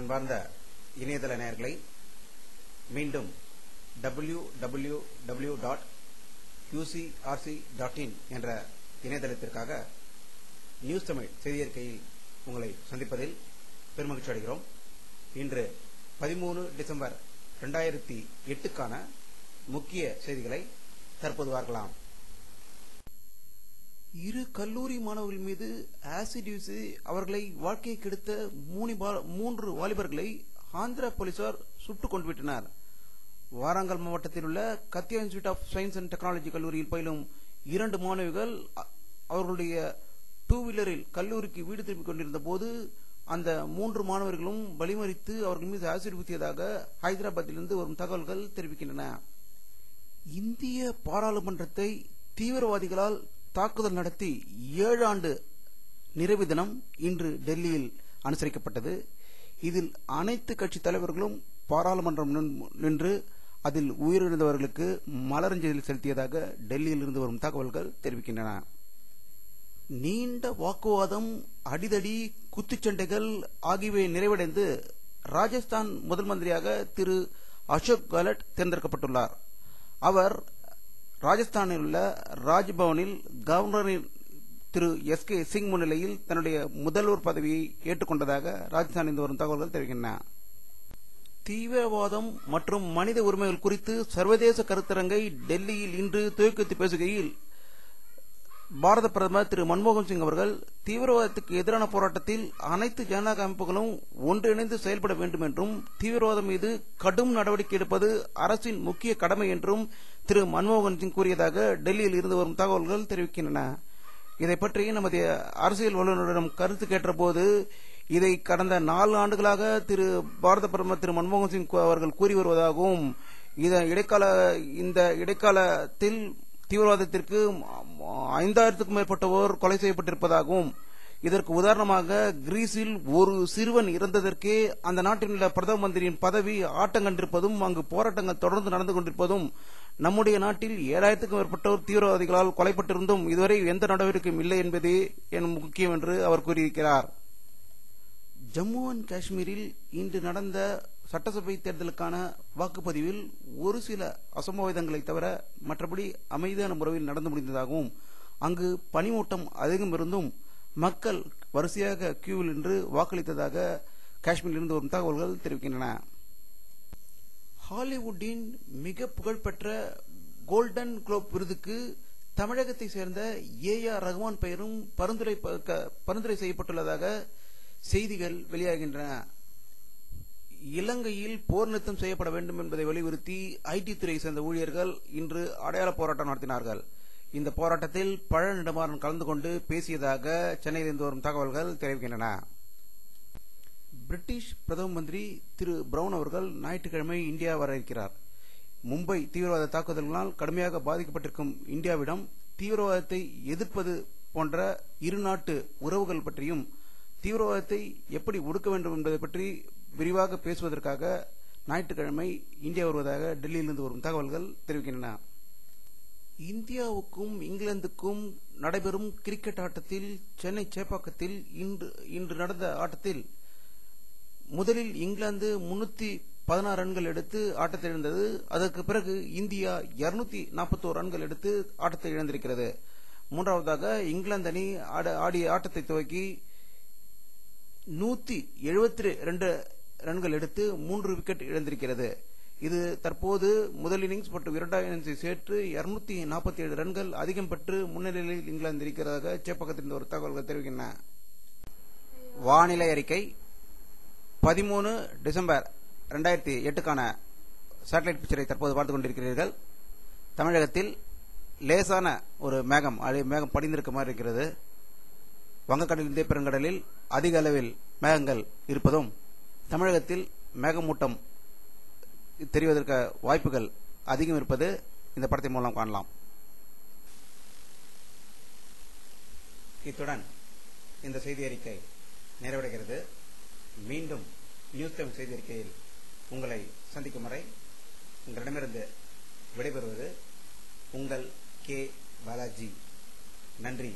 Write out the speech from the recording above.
அன்பார்ந்த இணையதள நேயர்களை மீண்டும் www.qcrc.in என்ற இணையதளத்திற்காக நியூஸ் தமிழ் செய்தியறிக்கையில் உங்களை சந்திப்பதில் பெருமகிழ்ச்சி அடைகிறோம். இன்று 13 டிசம்பர் 2008க்கான முக்கிய செய்திகளை தற்போது பார்க்கலாம். இரு கல்லூரி மாணவர்கள் மீது ஆசிட் வீசி அவர்களை வாழ்க்கையை கெடுத்த 3 வாலிபர்களை ஆந்திரா போலீசார் சுட்டுக் கொண்டுவிட்டனர். வாரங்கல் மாவட்டத்தில் உள்ள Kakatiya institute of science and technology கல்லூரியில் பயிலும் 2 மாணவிகள் அவர்களுடைய 2 வீலரில் கல்லூரிக்கு வீடு திரும்பிக் கொண்டிருந்த போது அந்த 3 மாணவர்களும் வழிமறித்து அவர்கள் மீது ஆசிட் ஊற்றியதாக ஹைதராபாத்திலிருந்து வரும் தகவல்கள் தெரிவிக்கின்றன. இந்திய பாராளுமன்றத்தை தீவிரவாதிகளால் தாக்குதல் நடத்தி 7 ஆண்டு நிறைவு தினம் இன்று டெல்லியில் அனுசரிக்கப்பட்டது. இதில் அனைத்து கட்சி தலைவர்களும் பாராளுமன்றம் நின்று அதில் உயிரிழந்தவர்களுக்கு மலரஞ்சலி செலுத்தியதாக டெல்லியில் இருந்து வரும் தகவல்கள் தெரிவிக்கின்றன. நீண்ட வாக்குவாதம், அடிதடி, குத்துச்சண்டைகள் ஆகியவை நிறைவடைந்து ராஜஸ்தான் முதல் மந்திரியாக திரு அசோக் கெலோட் தேர்ந்தெடுக்கப்பட்டுள்ளார். அவர் ராஜஸ்தானில் உள்ள ராஜ்பவனில் கவர்னர் திரு எஸ்.கே. சிங் முன்னிலையில் தன்னுடைய முதல்வர் பதவியை ஏற்றுக்கொண்டதாக ராஜஸ்தானில் வரும் தகவல்கள் தெரிவிக்கின்றன. தீவிரவாதம் மற்றும் மனித உரிமைகள் குறித்து சர்வதேச கருத்தரங்கை டெல்லியில் இன்று துவக்கி வைத்து பேசுகையில் பாரத பிரதமர் திரு மன்மோகன் சிங் அவர்கள் தீவிரவாதத்துக்கு எதிரான போராட்டத்தில் அனைத்து ஜனநாயக அமைப்புகளும் ஒன்றிணைந்து செயல்பட வேண்டும் என்றும் தீவிரவாதம் மீது கடும் நடவடிக்கை எடுப்பது அரசின் முக்கிய கடமை என்றும் திரு மன்மோகன் சிங் கூறியதாக டெல்லியில் இருந்து வரும் தகவல்கள் தெரிவிக்கின்றன. இதை பற்றி நமது அரசியல் வல்லுநரிடம் கருத்து கேட்ட போது இதை கடந்த 4 ஆண்டுகளாக பாரத பிரதமர் திரு மன்மோகன் சிங் அவர்கள் கூறி வருவதாகவும் இந்த இடைக்காலத்தில் தீவிரவாதத்திற்கு 5000க்கும் மேற்பட்டோர் கொலை செய்யப்பட்டிருப்பதாகவும், இதற்கு உதாரணமாக கிரீஸில் ஒரு சிறுவன் இறந்ததற்கே அந்த நாட்டில் உள்ள பிரதம மந்திரியின் பதவி ஆட்டங்கண்டிருப்பதும், அங்கு போராட்டங்கள் தொடர்ந்து நடந்து கொண்டிருப்பதும், நம்முடைய நாட்டில் 7000க்கும் மேற்பட்டோர் தீவிரவாதிகளால் கொலைப்பட்டிருந்தும் இதுவரை எந்த நடவடிக்கையும் இல்லை என்பதே முக்கியம் என்று அவர் கூறியிருக்கிறார். ஜம்மு அண்ட் காஷ்மீரில் இன்று நடந்த சட்டசபை தேர்தலுக்கான வாக்குப்பதிவில் ஒரு சில அசம்பாவிதங்களை தவிர மற்றபடி அமைதியான முறையில் நடந்து முடிந்ததாகவும், அங்கு பனிமூட்டம் அதிகம் இருந்தும் மக்கள் வரிசையாக கியூவில் நின்று வாக்களித்ததாக காஷ்மீரில் இருந்து வரும் தகவல்கள் தெரிவிக்கின்றன. ஹாலிவுட்டின் மிக புகழ்பெற்ற கோல்டன் குளோப் விருதுக்கு தமிழகத்தை சேர்ந்த ஏ.ஆர். ரஹ்மான் பெயரும் பரிந்துரை செய்யப்பட்டுள்ளதாக செய்திகள் வெளியாகின்றன. இலங்கையில் போர் நிறுத்தம் செய்யப்பட வேண்டும் என்பதை வலியுறுத்தி ஐடி துறையை சேர்ந்த ஊழியர்கள் இன்று அடையாள போராட்டம் நடத்தினார்கள். இந்த போராட்டத்தில் பழ நெடுமாறன் கலந்து கொண்டு பேசியதாக சென்னையிலிருந்து வரும் தகவல்கள் தெரிவிக்கின்றன. பிரிட்டிஷ் பிரதம மந்திரி திரு பிரவுன் அவர்கள் ஞாயிற்றுக்கிழமை இந்தியா வர இருக்கிறார். மும்பை தீவிரவாத தாக்குதல்களால் கடுமையாக பாதிக்கப்பட்டிருக்கும் இந்தியாவிடம் தீவிரவாதத்தை எதிர்ப்பது போன்ற இருநாட்டு உறவுகள் பற்றியும் தீவிரவாதத்தை எப்படி ஒடுக்க வேண்டும் என்பதை பற்றி விரிவாக பேசுவதற்காக ஞாயிற்றுக்கிழமை இந்தியா வருவதாக டெல்லியிலிருந்து வரும் தகவல்கள் தெரிவிக்கின்றன. இந்தியாவுக்கும் இங்கிலாந்துக்கும் நடைபெறும் கிரிக்கெட் ஆட்டத்தில் சென்னை சேப்பாக்கத்தில் இன்று நடந்த ஆட்டத்தில் முதலில் இங்கிலாந்து 316 ரன்கள் எடுத்து ஆட்டத்தை இழந்தது. அதற்கு பிறகு இந்தியா 241 ரன்கள் எடுத்து ஆட்டத்தை இழந்திருக்கிறது. மூன்றாவதாக இங்கிலாந்து அணி ஆடிய ஆட்டத்தை துவக்கி 172 ரன்கள் எடுத்து 3 விக்கெட் இழந்திருக்கிறது. இது தற்போது முதல் இன்னிங்ஸ் மற்றும் 2வது இன்னிங்ஸை சேர்த்து 247 ரன்கள் அதிகம் பெற்று முன்னிலையில் இங்கிலாந்து இருக்கிறதாக சேப்பக்கத்திலிருந்து ஒரு தகவல்கள் தெரிவிக்கின்றன. வானிலை அறிக்கை 13 டிசம்பர் 2008க்கான சேட்டலைட் பிக்சரை தற்போது பார்த்துக் கொண்டிருக்கிறீர்கள். தமிழகத்தில் லேசான ஒரு மேகம் படிந்திருக்க மாதிரி இருக்கிறது. வங்கக்கடல் இந்திய பெருங்கடலில் அதிக அளவில் மேகங்கள் இருப்பதும் தமிழகத்தில் மேகமூட்டம் தெரிவதற்கு வாய்ப்புகள் அதிகம் இருப்பது இந்த படத்தின் மூலம் காணலாம். இத்துடன் இந்த செய்தி அறிக்கை நிறைவடைகிறது. மீண்டும் நியூஸ் டைம் செய்தி அறிக்கையில் உங்களை சந்திக்கும் வரை உங்களிடமிருந்து விடைபெறுவது உங்கள் கே. பாலாஜி. நன்றி.